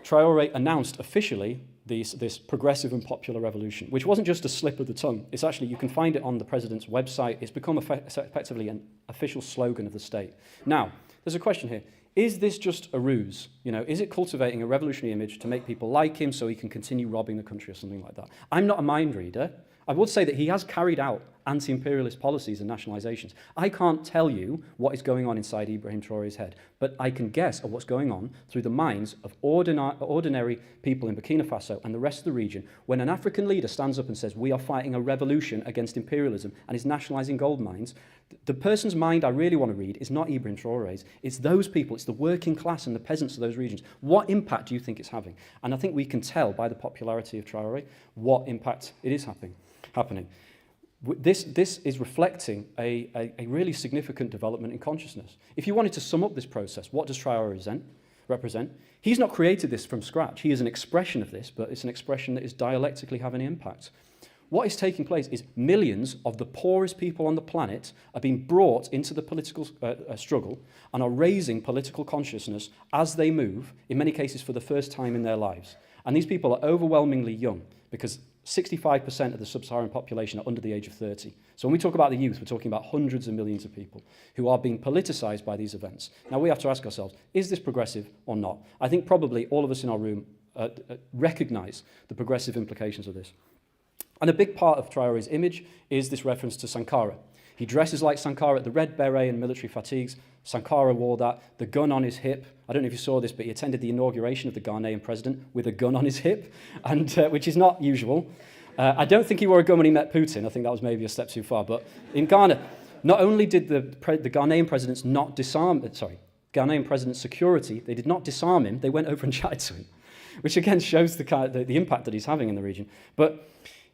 S1: Traoré announced officially this progressive and popular revolution, which wasn't just a slip of the tongue. It's actually, you can find it on the president's website. It's become effectively an official slogan of the state. Now, there's a question here. Is this just a ruse? You know, is it cultivating a revolutionary image to make people like him so he can continue robbing the country or something like that? I'm not a mind reader. I would say that he has carried out anti-imperialist policies and nationalizations. I can't tell you what is going on inside Ibrahim Traoré's head, but I can guess at what's going on through the minds of ordinary people in Burkina Faso and the rest of the region when an African leader stands up and says, we are fighting a revolution against imperialism and is nationalizing gold mines. The person's mind I really want to read is not Ibrahim Traoré's, it's those people, it's the working class and the peasants of those regions. What impact do you think it's having? And I think we can tell by the popularity of Traoré what impact it is happening. This is reflecting a really significant development in consciousness. If you wanted to sum up this process, what does Traoré represent? He's not created this from scratch. He is an expression of this, but it's an expression that is dialectically having an impact. What is taking place is millions of the poorest people on the planet are being brought into the political struggle and are raising political consciousness as they move, in many cases for the first time in their lives. And these people are overwhelmingly young because 65% of the sub-Saharan population are under the age of 30. So when we talk about the youth, we're talking about hundreds of millions of people who are being politicized by these events. Now we have to ask ourselves, is this progressive or not? I think probably all of us in our room recognize the progressive implications of this. And a big part of Traoré's image is this reference to Sankara. He dresses like Sankara, the red beret and military fatigues. Sankara wore that, the gun on his hip. I don't know if you saw this, but he attended the inauguration of the Ghanaian president with a gun on his hip, and which is not usual. I don't think he wore a gun when he met Putin. I think that was maybe a step too far. But in Ghana, not only did the Ghanaian presidents not disarm, Ghanaian president's security, they did not disarm him, they went over and chatted to him, which again shows the impact that he's having in the region. But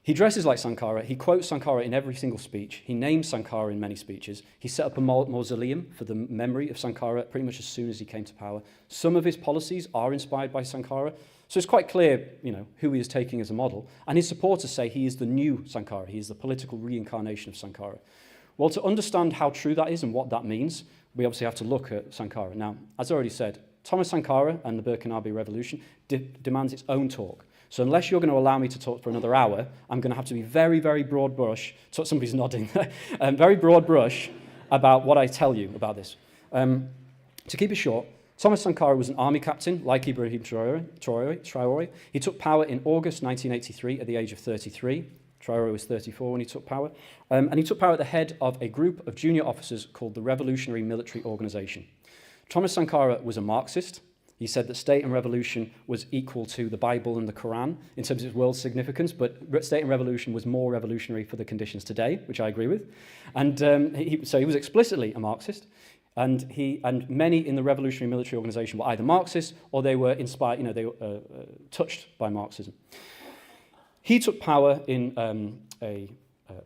S1: he dresses like Sankara. He quotes Sankara in every single speech. He names Sankara in many speeches. He set up a mausoleum for the memory of Sankara pretty much as soon as he came to power. Some of his policies are inspired by Sankara. So it's quite clear, you know, who he is taking as a model. And his supporters say he is the new Sankara. He is the political reincarnation of Sankara. Well, to understand how true that is and what that means, we obviously have to look at Sankara. Now, as I already said, Thomas Sankara and the Burkina Revolution demands its own talk. So unless you're going to allow me to talk for another hour, I'm going to have to be very, very broad brush. So somebody's nodding. Very broad brush about what I tell you about this. To keep it short, Thomas Sankara was an army captain, like Ibrahim Traoré. He took power in August 1983 at the age of 33. Traoré was 34 when he took power. And he took power at the head of a group of junior officers called the Revolutionary Military Organization. Thomas Sankara was a Marxist. He said that state and revolution was equal to the Bible and the Quran in terms of its world significance, but state and revolution was more revolutionary for the conditions today, which I agree with. And so he was explicitly a Marxist, and many in the Revolutionary Military Organization were either Marxists or they were inspired, you know, they were touched by Marxism. He took power in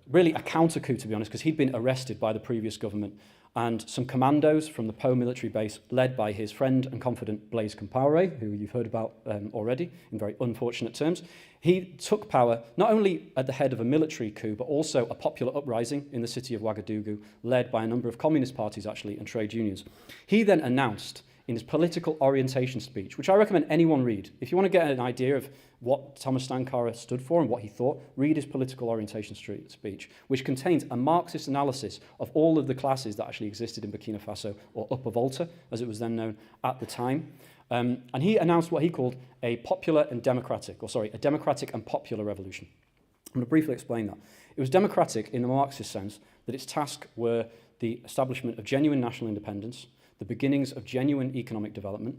S1: really a counter coup, to be honest, because he'd been arrested by the previous government. And some commandos from the Po military base, led by his friend and confidant Blaise Compaoré, who you've heard about already in very unfortunate terms, he took power not only at the head of a military coup, but also a popular uprising in the city of Ouagadougou, led by a number of communist parties, actually, and trade unions. He then announced in his political orientation speech, which I recommend anyone read. If you want to get an idea of what Thomas Sankara stood for and what he thought, read his political orientation speech, which contains a Marxist analysis of all of the classes that actually existed in Burkina Faso, or Upper Volta, as it was then known at the time. And he announced what he called a democratic and popular revolution. I'm going to briefly explain that. It was democratic in the Marxist sense that its tasks were the establishment of genuine national independence, the beginnings of genuine economic development,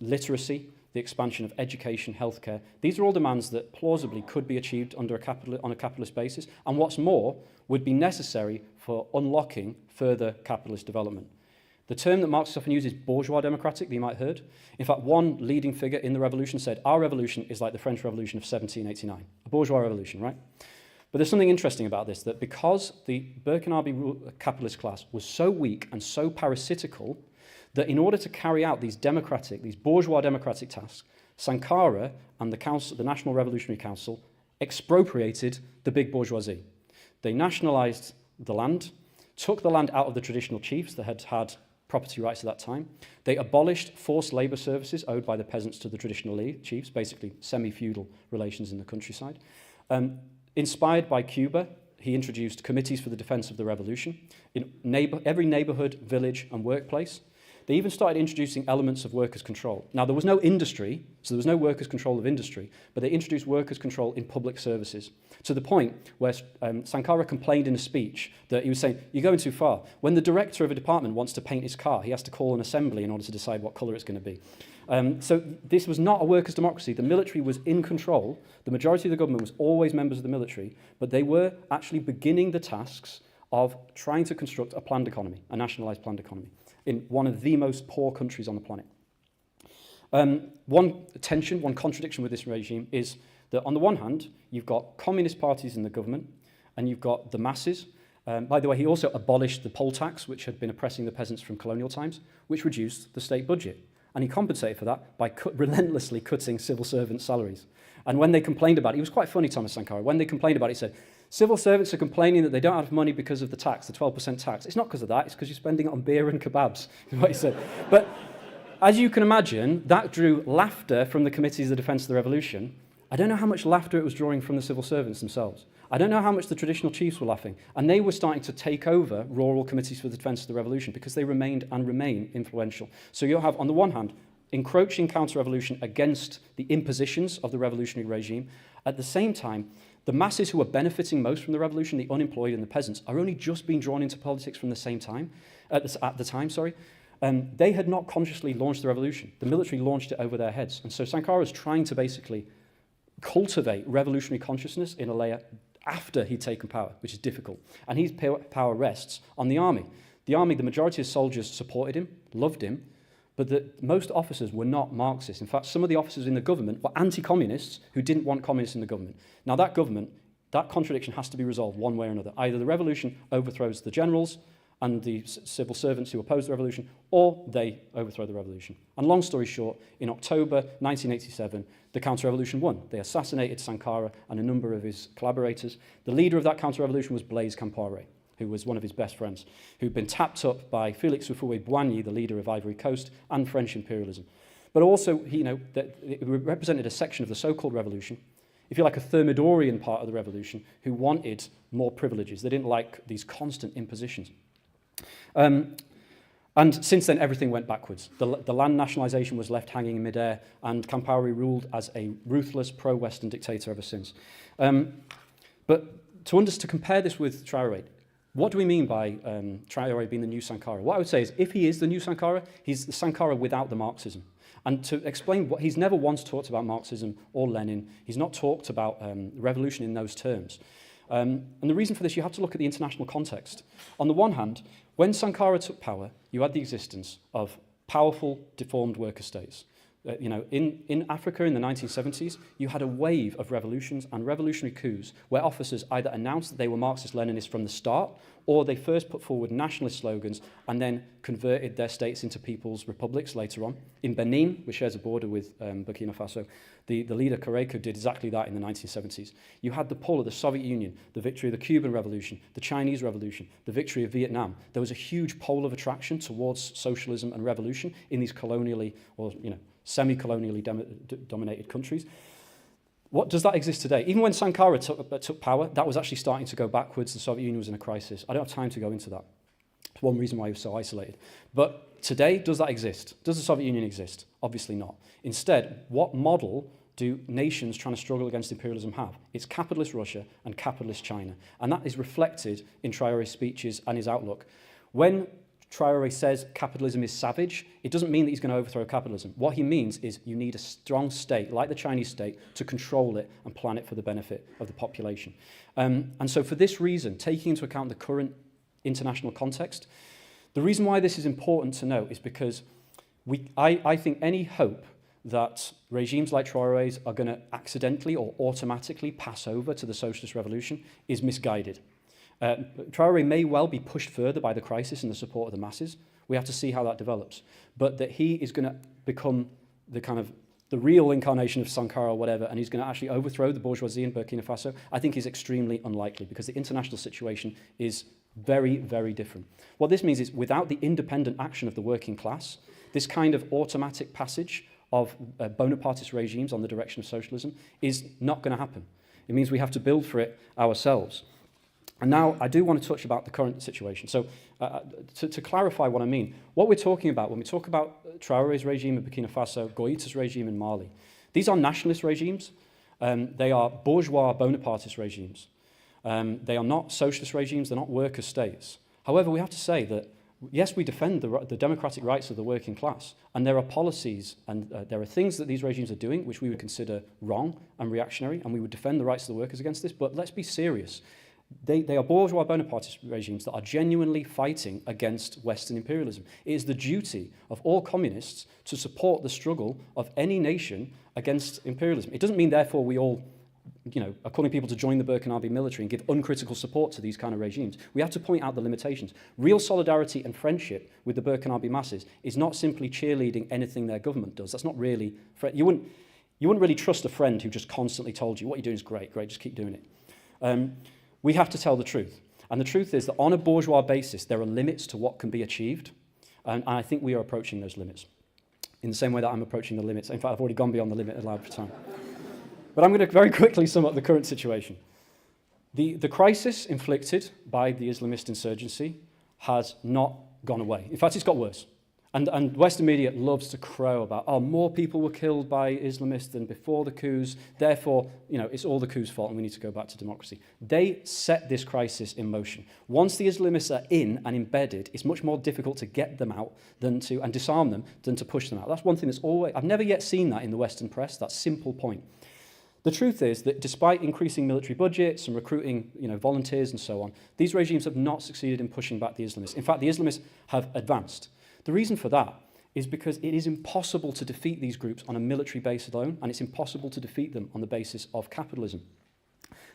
S1: literacy, the expansion of education, healthcare. These are all demands that plausibly could be achieved on a capitalist basis, and what's more, would be necessary for unlocking further capitalist development. The term that Marx often uses is bourgeois democratic, that you might have heard. In fact, one leading figure in the revolution said, our revolution is like the French Revolution of 1789, a bourgeois revolution, right? But there's something interesting about this, that because the Burkinabe capitalist class was so weak and so parasitical, that in order to carry out these bourgeois democratic tasks, Sankara and the National Revolutionary Council expropriated the big bourgeoisie. They nationalized the land, took the land out of the traditional chiefs that had had property rights at that time. They abolished forced labor services owed by the peasants to the traditional chiefs, basically semi-feudal relations in the countryside. Inspired by Cuba, he introduced committees for the defense of the revolution in every neighborhood, village, and workplace. They even started introducing elements of workers' control. Now, there was no industry, so there was no workers' control of industry, but they introduced workers' control in public services, to the point where Sankara complained in a speech that he was saying, you're going too far. When the director of a department wants to paint his car, he has to call an assembly in order to decide what colour it's going to be. So this was not a workers' democracy. The military was in control. The majority of the government was always members of the military, but they were actually beginning the tasks of trying to construct a planned economy, a nationalised planned economy, in one of the most poor countries on the planet. One contradiction with this regime is that on the one hand, you've got communist parties in the government, and you've got the masses. By the way, he also abolished the poll tax, which had been oppressing the peasants from colonial times, which reduced the state budget. And he compensated for that by relentlessly cutting civil servants' salaries. And when they complained about it, he was quite funny, Thomas Sankara, when they complained about it, he said, civil servants are complaining that they don't have money because of the tax, the 12% tax. It's not because of that, it's because you're spending it on beer and kebabs, is what he said. But as you can imagine, that drew laughter from the committees of defense of the revolution. I don't know how much laughter it was drawing from the civil servants themselves. I don't know how much the traditional chiefs were laughing. And they were starting to take over rural committees for the defense of the revolution because they remained and remain influential. So you'll have, on the one hand, encroaching counter-revolution against the impositions of the revolutionary regime. At the same time, the masses who are benefiting most from the revolution, the unemployed and the peasants, are only just being drawn into politics from the same time, at the time. They had not consciously launched the revolution. The military launched it over their heads. And so Sankara was trying to basically cultivate revolutionary consciousness in a layer after he'd taken power, which is difficult. And his power rests on the army. The army, the majority of soldiers supported him, loved him, but most officers were not Marxists. In fact, some of the officers in the government were anti-communists who didn't want communists in the government. Now that contradiction has to be resolved one way or another. Either the revolution overthrows the generals and the civil servants who oppose the revolution, or they overthrow the revolution. And long story short, in October 1987, the counter-revolution won. They assassinated Sankara and a number of his collaborators. The leader of that counter-revolution was Blaise Compaoré, who was one of his best friends, who'd been tapped up by Félix Houphouët-Boigny, the leader of Ivory Coast, and French imperialism. But also, it represented a section of the so-called revolution, if you like, a Thermidorian part of the revolution, who wanted more privileges. They didn't like these constant impositions. And since then, everything went backwards. The land nationalisation was left hanging in midair, and Compaoré ruled as a ruthless pro-Western dictator ever since. But to compare this with Traoré, what do we mean by Traoré being the new Sankara? What I would say is, if he is the new Sankara, he's the Sankara without the Marxism. And to explain what he's never once talked about Marxism or Lenin. He's not talked about revolution in those terms. And the reason for this, you have to look at the international context. On the one hand, when Sankara took power, you had the existence of powerful, deformed worker states. In Africa in the 1970s, you had a wave of revolutions and revolutionary coups where officers either announced that they were Marxist-Leninists from the start, or they first put forward nationalist slogans and then converted their states into people's republics later on. In Benin, which shares a border with Burkina Faso, the leader Koreko did exactly that in the 1970s. You had the pull of the Soviet Union, the victory of the Cuban Revolution, the Chinese Revolution, the victory of Vietnam. There was a huge pole of attraction towards socialism and revolution in these colonially or semi-colonially dominated countries. What does that exist today? Even when Sankara took power, that was actually starting to go backwards. The Soviet Union was in a crisis. I don't have time to go into that. It's one reason why he was so isolated. But today, does that exist? Does the Soviet Union exist? Obviously not. Instead, what model do nations trying to struggle against imperialism have? It's capitalist Russia and capitalist China. And that is reflected in Traoré's speeches and his outlook. When Traoré says capitalism is savage, it doesn't mean that he's going to overthrow capitalism. What he means is you need a strong state, like the Chinese state, to control it and plan it for the benefit of the population. And so for this reason, taking into account the current international context, the reason why this is important to know is because I think any hope that regimes like Traoré's are going to accidentally or automatically pass over to the socialist revolution is misguided. Traoré may well be pushed further by the crisis and the support of the masses. We have to see how that develops. But that he is going to become the real incarnation of Sankara or whatever, and he's going to actually overthrow the bourgeoisie in Burkina Faso, I think is extremely unlikely because the international situation is very, very different. What this means is without the independent action of the working class, this kind of automatic passage of Bonapartist regimes on the direction of socialism is not going to happen. It means we have to build for it ourselves. And now I do want to touch about the current situation. So to clarify what I mean, what we're talking about when we talk about Traoré's regime in Burkina Faso, Goïta's regime in Mali, these are nationalist regimes. They are bourgeois Bonapartist regimes. They are not socialist regimes. They're not worker states. However, we have to say that, yes, we defend the democratic rights of the working class, and there are policies and there are things that these regimes are doing which we would consider wrong and reactionary, and we would defend the rights of the workers against this, but let's be serious. They are bourgeois Bonapartist regimes that are genuinely fighting against Western imperialism. It is the duty of all communists to support the struggle of any nation against imperialism. It doesn't mean, therefore, we all are calling people to join the Burkinabe military and give uncritical support to these kind of regimes. We have to point out the limitations. Real solidarity and friendship with the Burkinabe masses is not simply cheerleading anything their government does. That's not really... You wouldn't really trust a friend who just constantly told you, what you're doing is great, just keep doing it. We have to tell the truth. And the truth is that on a bourgeois basis, there are limits to what can be achieved. And I think we are approaching those limits in the same way that I'm approaching the limits. In fact, I've already gone beyond the limit allowed for time. But I'm going to very quickly sum up the current situation. The crisis inflicted by the Islamist insurgency has not gone away. In fact, it's got worse. And Western media loves to crow about, more people were killed by Islamists than before the coups, therefore, it's all the coups' fault and we need to go back to democracy. They set this crisis in motion. Once the Islamists are in and embedded, it's much more difficult to get them out and disarm them than to push them out. That's one thing I've never yet seen that in the Western press, that simple point. The truth is that despite increasing military budgets and recruiting volunteers and so on, these regimes have not succeeded in pushing back the Islamists. In fact, the Islamists have advanced. The reason for that is because it is impossible to defeat these groups on a military base alone, and it's impossible to defeat them on the basis of capitalism.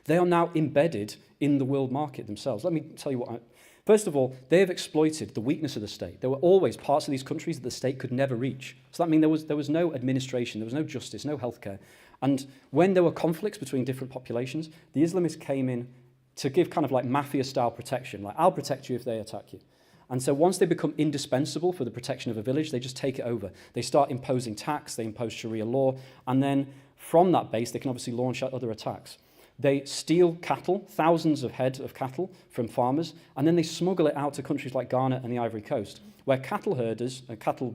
S1: They are now embedded in the world market themselves. Let me tell you First of all, they have exploited the weakness of the state. There were always parts of these countries that the state could never reach. So that means there was no administration, there was no justice, no healthcare. And when there were conflicts between different populations, the Islamists came in to give kind of like mafia-style protection, like I'll protect you if they attack you. And so once they become indispensable for the protection of a village, they just take it over. They start imposing tax, they impose Sharia law, and then from that base, they can obviously launch out other attacks. They steal cattle, thousands of head of cattle from farmers, and then they smuggle it out to countries like Ghana and the Ivory Coast, where cattle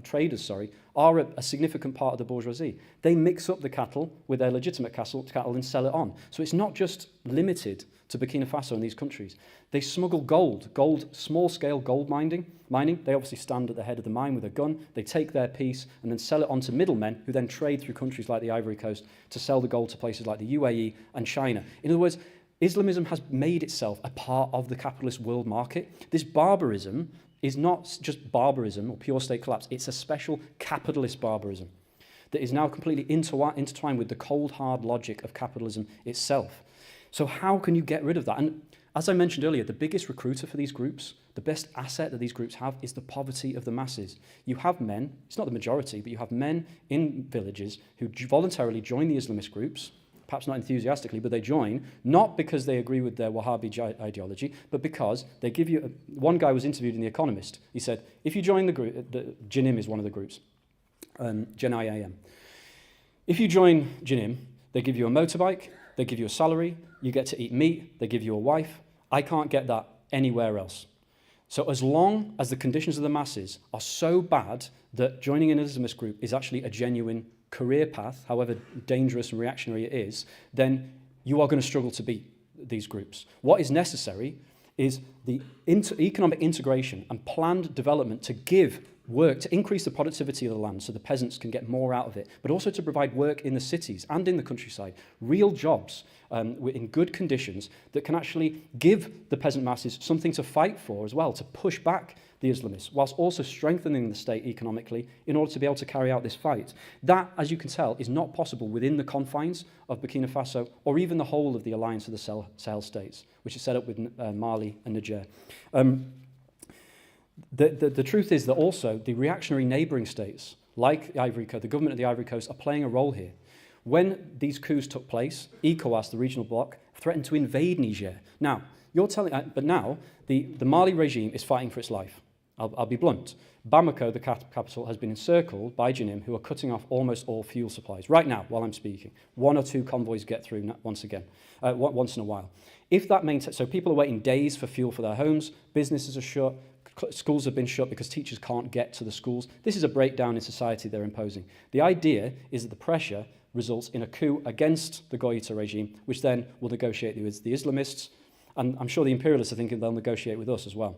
S1: traders, are a significant part of the bourgeoisie. They mix up the cattle with their legitimate cattle and sell it on. So it's not just limited to Burkina Faso and these countries. They smuggle gold, small-scale gold mining. They obviously stand at the head of the mine with a gun. They take their piece and then sell it on to middlemen who then trade through countries like the Ivory Coast to sell the gold to places like the UAE and China. In other words, Islamism has made itself a part of the capitalist world market. This barbarism is not just barbarism or pure state collapse. It's a special capitalist barbarism that is now completely intertwined with the cold, hard logic of capitalism itself. So how can you get rid of that? And as I mentioned earlier, the biggest recruiter for these groups, the best asset that these groups have is the poverty of the masses. You have men, it's not the majority, but you have men in villages who voluntarily join the Islamist groups, perhaps not enthusiastically, but they join, not because they agree with their Wahhabi ideology, but because they give you... One guy was interviewed in The Economist. He said, if you join the group... Jinim is one of the groups, Jen-I-A-M. If you join Jinim, they give you a motorbike, they give you a salary, you get to eat meat, they give you a wife. I can't get that anywhere else. So as long as the conditions of the masses are so bad that joining an Islamist group is actually a genuine career path, however dangerous and reactionary it is, then you are going to struggle to beat these groups. What is necessary is the economic integration and planned development to give work, to increase the productivity of the land so the peasants can get more out of it, but also to provide work in the cities and in the countryside, real jobs in good conditions that can actually give the peasant masses something to fight for as well, to push back the Islamists, whilst also strengthening the state economically in order to be able to carry out this fight. That, as you can tell, is not possible within the confines of Burkina Faso or even the whole of the alliance of the Sahel states, which is set up with Mali and Niger. The truth is that also the reactionary neighbouring states, like Ivory Coast, the government of the Ivory Coast, are playing a role here. When these coups took place, ECOWAS, the regional bloc, threatened to invade Niger. Now, you're telling, but now the Mali regime is fighting for its life. I'll be blunt. Bamako, the capital, has been encircled by Janim, who are cutting off almost all fuel supplies. Right now, while I'm speaking, 1 or 2 convoys get through once in a while. If that maintains, so people are waiting days for fuel for their homes, businesses are shut, schools have been shut because teachers can't get to the schools. This is a breakdown in society they're imposing. The idea is that the pressure results in a coup against the Goïta regime, which then will negotiate with the Islamists, and I'm sure the imperialists are thinking they'll negotiate with us as well.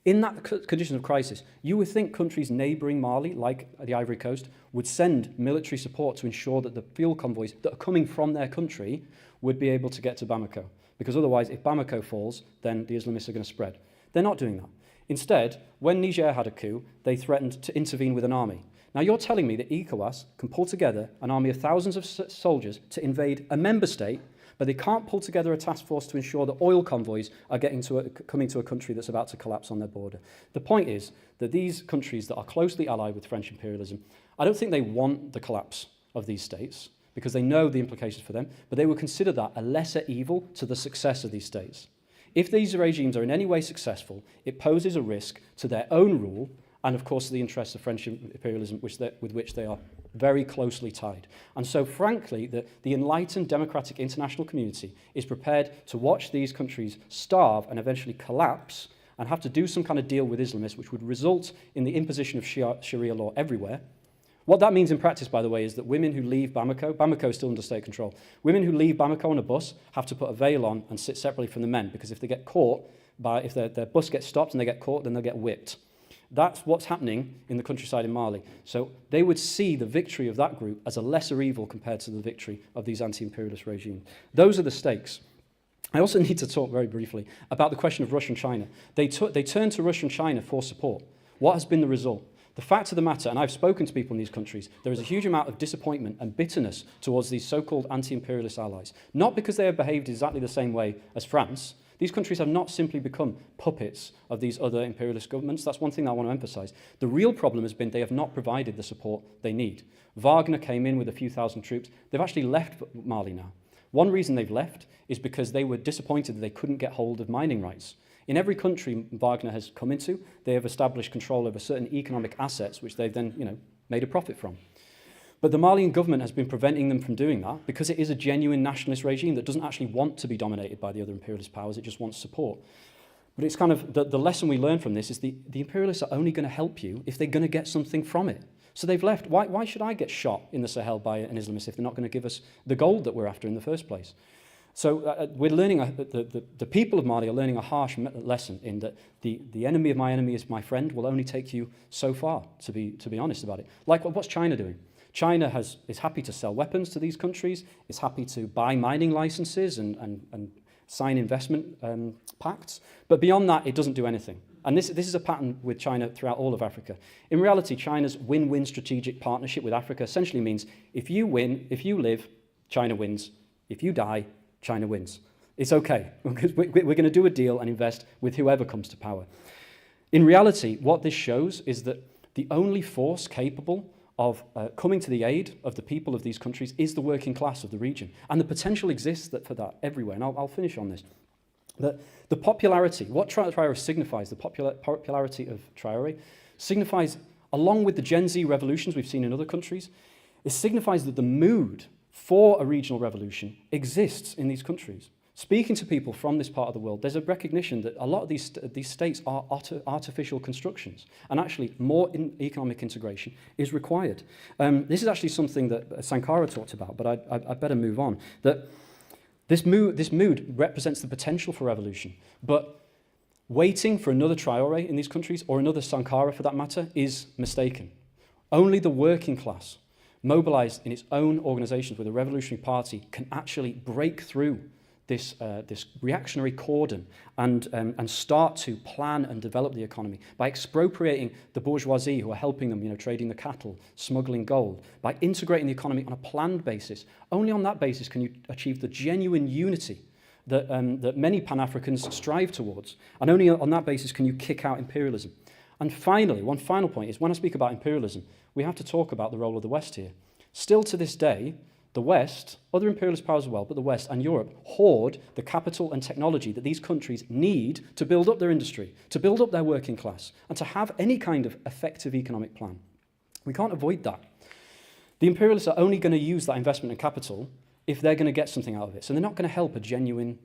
S1: In that condition of crisis, you would think countries neighbouring Mali, like the Ivory Coast, would send military support to ensure that the fuel convoys that are coming from their country would be able to get to Bamako. Because otherwise, if Bamako falls, then the Islamists are going to spread. They're not doing that. Instead, when Niger had a coup, they threatened to intervene with an army. Now, you're telling me that ECOWAS can pull together an army of thousands of soldiers to invade a member state, but they can't pull together a task force to ensure that oil convoys are coming to a country that's about to collapse on their border. The point is that these countries that are closely allied with French imperialism, I don't think they want the collapse of these states because they know the implications for them, but they will consider that a lesser evil to the success of these states. If these regimes are in any way successful, it poses a risk to their own rule and, of course, the interests of French imperialism with which they are very closely tied. And so, frankly, the enlightened democratic international community is prepared to watch these countries starve and eventually collapse and have to do some kind of deal with Islamists, which would result in the imposition of Sharia law everywhere. What that means in practice, by the way, is that women who leave Bamako is still under state control. Women who leave Bamako on a bus have to put a veil on and sit separately from the men, because if they get caught, if their bus gets stopped and they get caught, then they'll get whipped. That's what's happening in the countryside in Mali. So they would see the victory of that group as a lesser evil compared to the victory of these anti-imperialist regimes. Those are the stakes. I also need to talk very briefly about the question of Russia and China. They turned to Russia and China for support. What has been the result? The fact of the matter, and I've spoken to people in these countries, there is a huge amount of disappointment and bitterness towards these so-called anti-imperialist allies. Not because they have behaved exactly the same way as France. These countries have not simply become puppets of these other imperialist governments. That's one thing I want to emphasize. The real problem has been they have not provided the support they need. Wagner came in with a few thousand troops. They've actually left Mali now. One reason they've left is because they were disappointed that they couldn't get hold of mining rights. In every country Wagner has come into, they have established control over certain economic assets, which they've then, made a profit from. But the Malian government has been preventing them from doing that because it is a genuine nationalist regime that doesn't actually want to be dominated by the other imperialist powers. It just wants support. But it's kind of the lesson we learn from this is the imperialists are only going to help you if they're going to get something from it. So they've left. Why should I get shot in the Sahel by an Islamist if they're not going to give us the gold that we're after in the first place? So we're learning, the people of Mali are learning a harsh lesson in that the enemy of my enemy is my friend will only take you so far, to be honest about it. Like, what's China doing? China is happy to sell weapons to these countries, is happy to buy mining licenses and sign investment pacts, but beyond that, it doesn't do anything. And this is a pattern with China throughout all of Africa. In reality, China's win-win strategic partnership with Africa essentially means if you live, China wins. If you die, China wins. It's okay, because we're going to do a deal and invest with whoever comes to power. In reality, what this shows is that the only force capable of coming to the aid of the people of these countries is the working class of the region. And the potential exists for that everywhere. And I'll finish on this. The popularity, what Traoré signifies, the popularity of Traoré, signifies, along with the Gen Z revolutions we've seen in other countries, it signifies that the mood for a regional revolution exists in these countries. Speaking to people from this part of the world, there's a recognition that a lot of these states are artificial constructions, and actually more economic integration is required. This is actually something that Sankara talked about, but I'd better move on. That This mood represents the potential for revolution, but waiting for another Traoré in these countries, or another Sankara for that matter, is mistaken. Only the working class, mobilized in its own organizations with a revolutionary party, can actually break through this reactionary cordon and start to plan and develop the economy by expropriating the bourgeoisie who are helping them, trading the cattle, smuggling gold, by integrating the economy on a planned basis. Only on that basis can you achieve the genuine unity that many Pan-Africans strive towards. And only on that basis can you kick out imperialism. And finally, one final point is, when I speak about imperialism, we have to talk about the role of the West here. Still to this day, the West, other imperialist powers as well, but the West and Europe hoard the capital and technology that these countries need to build up their industry, to build up their working class, and to have any kind of effective economic plan. We can't avoid that. The imperialists are only going to use that investment in capital if they're going to get something out of it. So they're not going to help a genuine,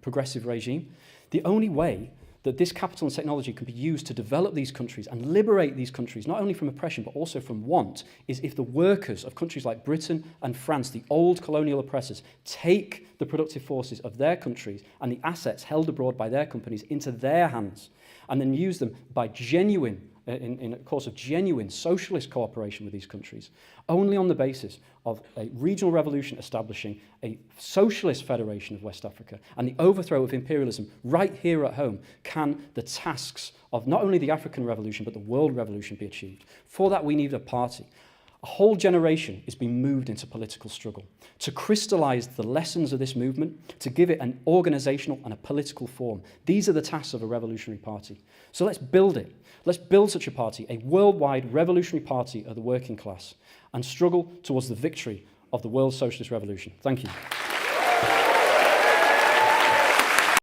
S1: progressive regime. The only way that this capital and technology can be used to develop these countries and liberate these countries, not only from oppression, but also from want, is if the workers of countries like Britain and France, the old colonial oppressors, take the productive forces of their countries and the assets held abroad by their companies into their hands, and then use them by in a course of genuine socialist cooperation with these countries, only on the basis of a regional revolution establishing a socialist federation of West Africa and the overthrow of imperialism right here at home, can the tasks of not only the African revolution but the world revolution be achieved. For that we need a party. A whole generation is being moved into political struggle to crystallize the lessons of this movement, to give it an organizational and a political form. These are the tasks of a revolutionary party. So let's build it. Let's build such a party, a worldwide revolutionary party of the working class, and struggle towards the victory of the world socialist revolution. Thank you.